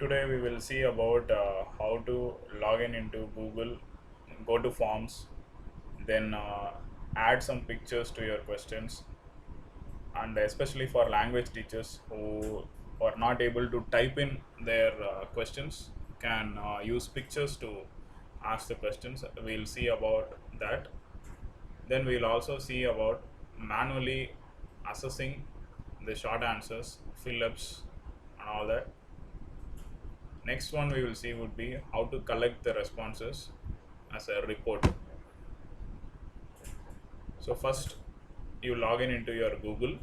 Today we will see about how to log in into Google, go to forms, then add some pictures to your questions, and especially for language teachers who are not able to type in their questions can use pictures to ask the questions. We'll see about that. Then we'll also see about manually assessing the short answers, fill-ups, and all that. Next one we will see would be how to collect the responses as a report. So first you log in into your Google.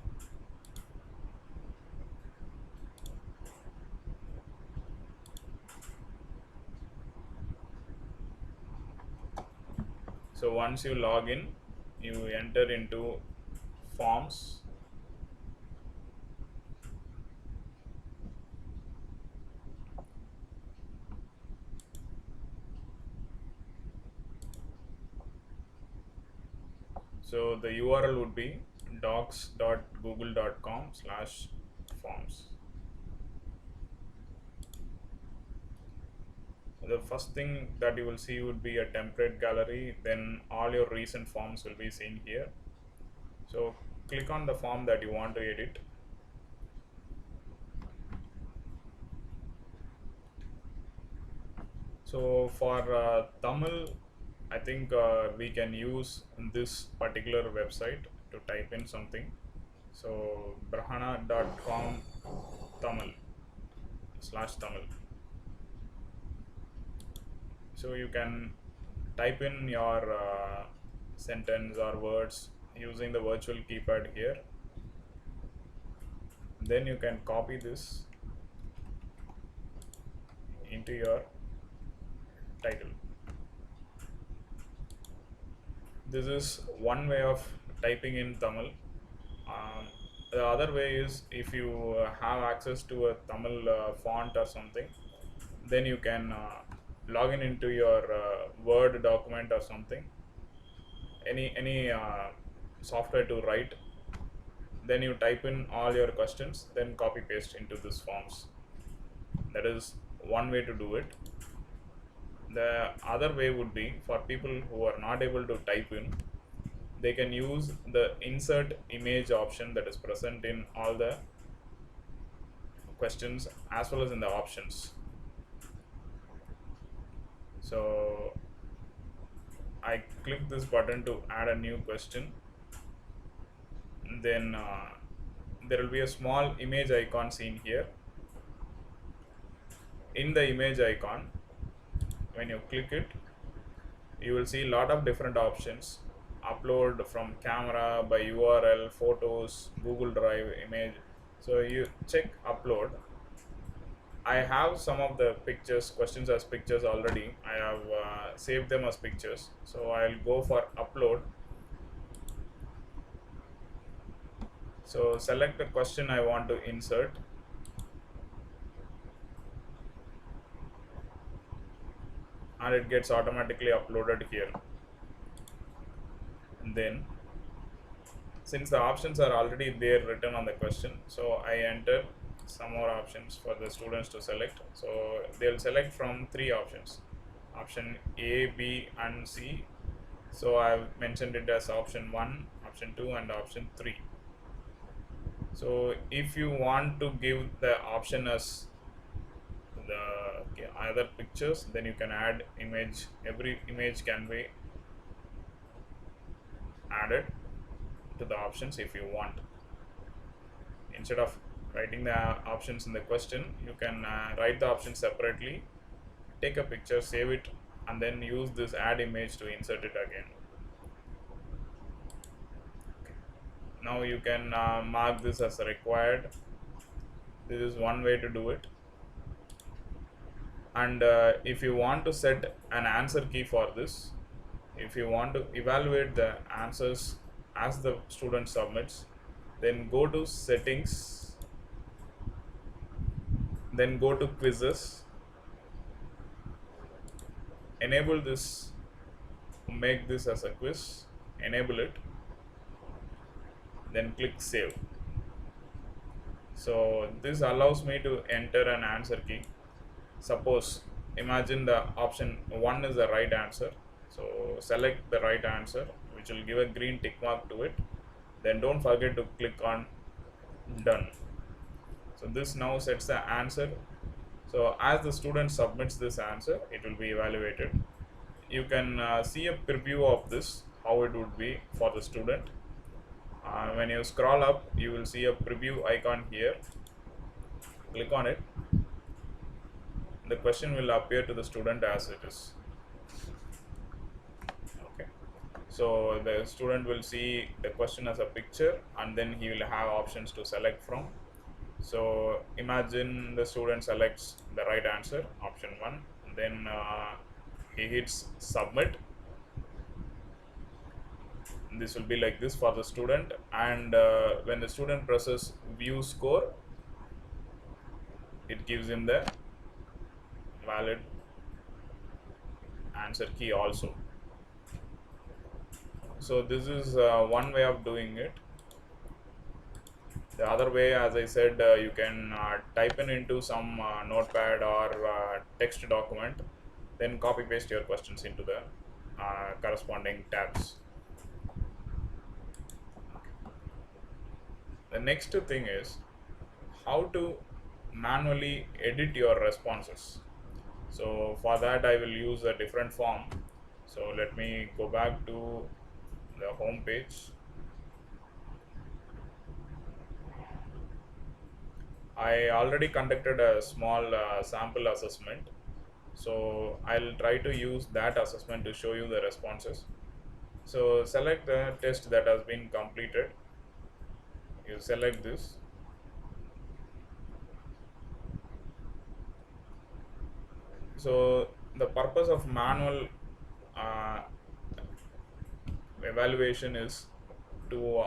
So once you log in, you enter into forms. So the URL would be docs.google.com/forms. The first thing that you will see would be a template gallery, then all your recent forms will be seen here. So click on the form that you want to edit. So for Tamil, I think we can use this particular website to type in something. So brahana.com Tamil/Tamil. So you can type in your sentence or words using the virtual keypad here. Then you can copy this into your title. This is one way of typing in Tamil. Um, the other way is if you have access to a Tamil font or something, then you can log in into your Word document or something, any software to write. Then you type in all your questions, then copy paste into this forms. That is one way to do it. The other way would be for people who are not able to type in, they can use the insert image option that is present in all the questions as well as in the options. So I click this button to add a new question. Then there will be a small image icon seen here. In the image icon, when you click it, you will see a lot of different options. Upload from camera, by URL, photos, Google Drive, image. So you check upload. I have some of the pictures, questions as pictures already. I have saved them as pictures. So I'll go for upload. So select the question I want to insert. And it gets automatically uploaded here. And then since the options are already there written on the question, so I enter some more options for the students to select. So they'll select from three options, option A, B and C. So I've mentioned it as option 1, option 2 and option 3. So if you want to give the option as the other pictures, then you can add image. Every image can be added to the options if you want. Instead of writing the options in the question, you can write the options separately, take a picture, save it, and then use this add image to insert it again. Okay. Now you can mark this as required. This is one way to do it. And if you want to set an answer key for this, if you want to evaluate the answers as the student submits, then go to settings, then go to quizzes, enable this, make this as a quiz, enable it, then click save. So this allows me to enter an answer key. Suppose, imagine the option 1 is the right answer, so select the right answer, which will give a green tick mark to it. Then don't forget to click on done. So this now sets the answer. So as the student submits this answer, it will be evaluated. You can see a preview of this, how it would be for the student. When you scroll up, you will see a preview icon here. Click on it. The question will appear to the student as it is. Okay. So the student will see the question as a picture, and then he will have options to select from. So imagine the student selects the right answer, option 1, then he hits submit. This will be like this for the student, and when the student presses view score, it gives him the valid answer key also. So this is one way of doing it. The other way, as I said, you can type in into some notepad or text document, then copy paste your questions into the corresponding tabs. The next thing is how to manually edit your responses. So for that I will use a different form. So let me go back to the home page. I already conducted a small sample assessment, so I'll try to use that assessment to show you the responses. So select the test that has been completed. You select this. So the purpose of manual uh, evaluation is to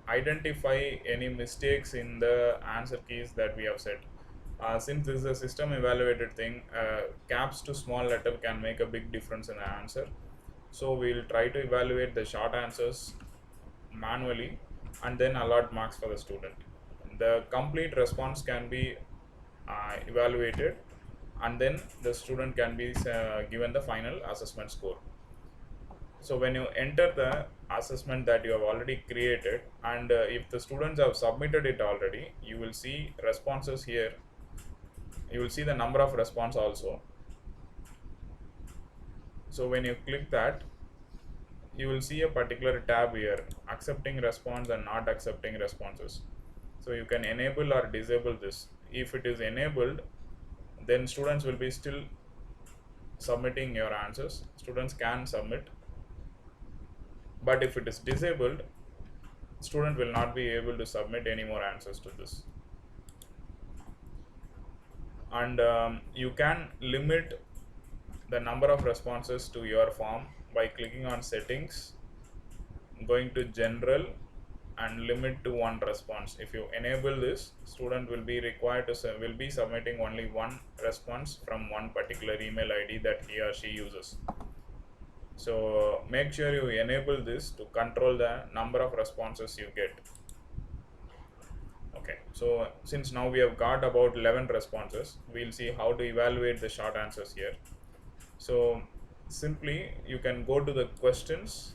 identify any mistakes in the answer keys that we have set. Since this is a system evaluated thing, caps to small letter can make a big difference in the answer. So we will try to evaluate the short answers manually and then allot marks for the student. The complete response can be evaluated, and then the student can be given the final assessment score. So when you enter the assessment that you have already created, and if the students have submitted it already, you will see responses here. You will see the number of response also. So when you click that, you will see a particular tab here, accepting response and not accepting responses. So you can enable or disable this. If it is enabled, then students will be still submitting your answers. Students can submit, but if it is disabled, student will not be able to submit any more answers to this. And you can limit the number of responses to your form by clicking on settings, going to general, and limit to one response. If you enable this, student will be required to will be submitting only one response from one particular email ID that he or she uses. So make sure you enable this to control the number of responses you get. Okay, so since now we have got about 11 responses, we'll see how to evaluate the short answers here. So simply you can go to the questions.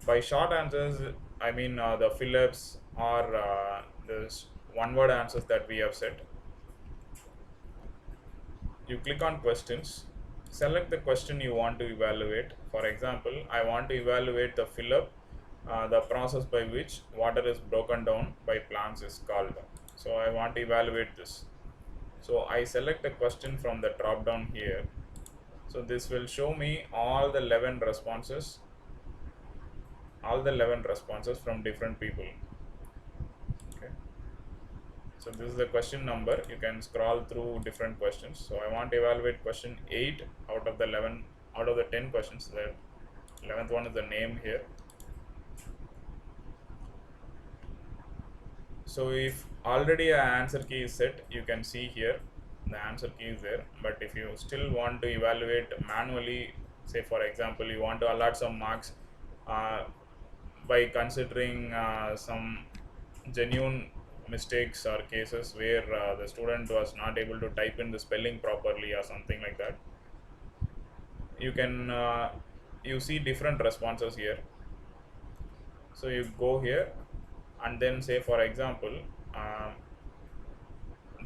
By short answers, I mean the fill-ups or the one-word answers that we have set. You click on questions, select the question you want to evaluate. For example, I want to evaluate the fill-up, the process by which water is broken down by plants is called. So I want to evaluate this. So I select the question from the drop down here. So this will show me all the 11 responses from different people. Okay, so this is the question number. You can scroll through different questions. So I want to evaluate question 8 out of the 11 out of the 10 questions. The 11th one is the name here. So if already an answer key is set, you can see here the answer key is there. But if you still want to evaluate manually, say for example you want to allot some marks by considering some genuine mistakes or cases where the student was not able to type in the spelling properly or something like that, you can you see different responses here. So you go here and then say, for example, um,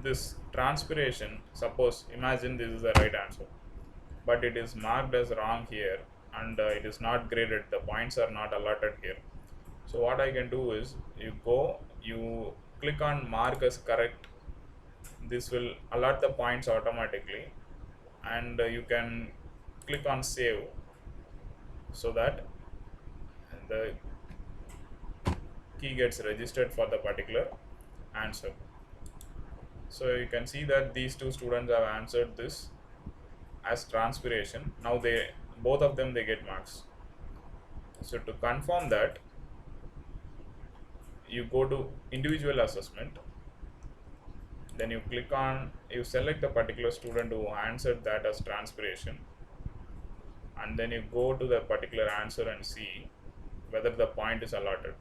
this transpiration, suppose imagine this is the right answer, but it is marked as wrong here, and it is not graded, the points are not allotted here. So what I can do is, you click on mark as correct. This will allot the points automatically, and you can click on save, so that the key gets registered for the particular answer. So you can see that these two students have answered this as transpiration. Now they, both of them, they get marks. So to confirm that, you go to individual assessment, then you click on, you select the particular student who answered that as transpiration, and then you go to the particular answer and see whether the point is allotted.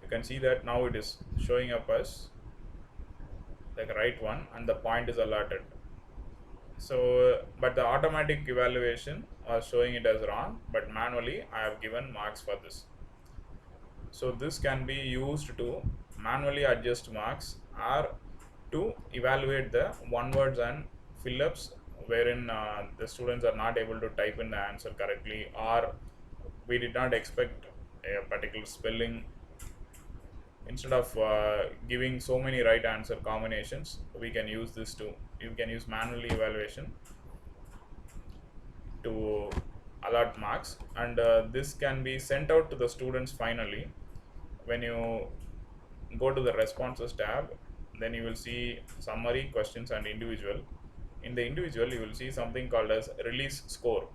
You can see that now it is showing up as the right one and the point is allotted. So but the automatic evaluation was showing it as wrong, but manually I have given marks for this. So this can be used to manually adjust marks, or to evaluate the one words and fill-ups wherein the students are not able to type in the answer correctly, or we did not expect a particular spelling. Instead of giving so many right answer combinations, we can use this to, you can use manually evaluation to allot marks, and this can be sent out to the students finally. When you go to the responses tab, then you will see summary, questions and individual. In the individual, you will see something called as release score.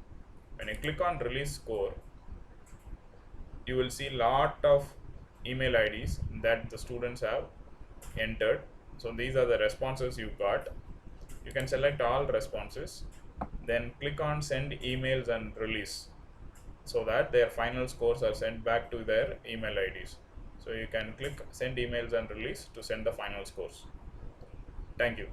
When you click on release score, you will see lot of email IDs that the students have entered. So these are the responses you got. You can select all responses, then click on send emails and release, so that their final scores are sent back to their email IDs. So you can click send emails and release to send the final scores. Thank you.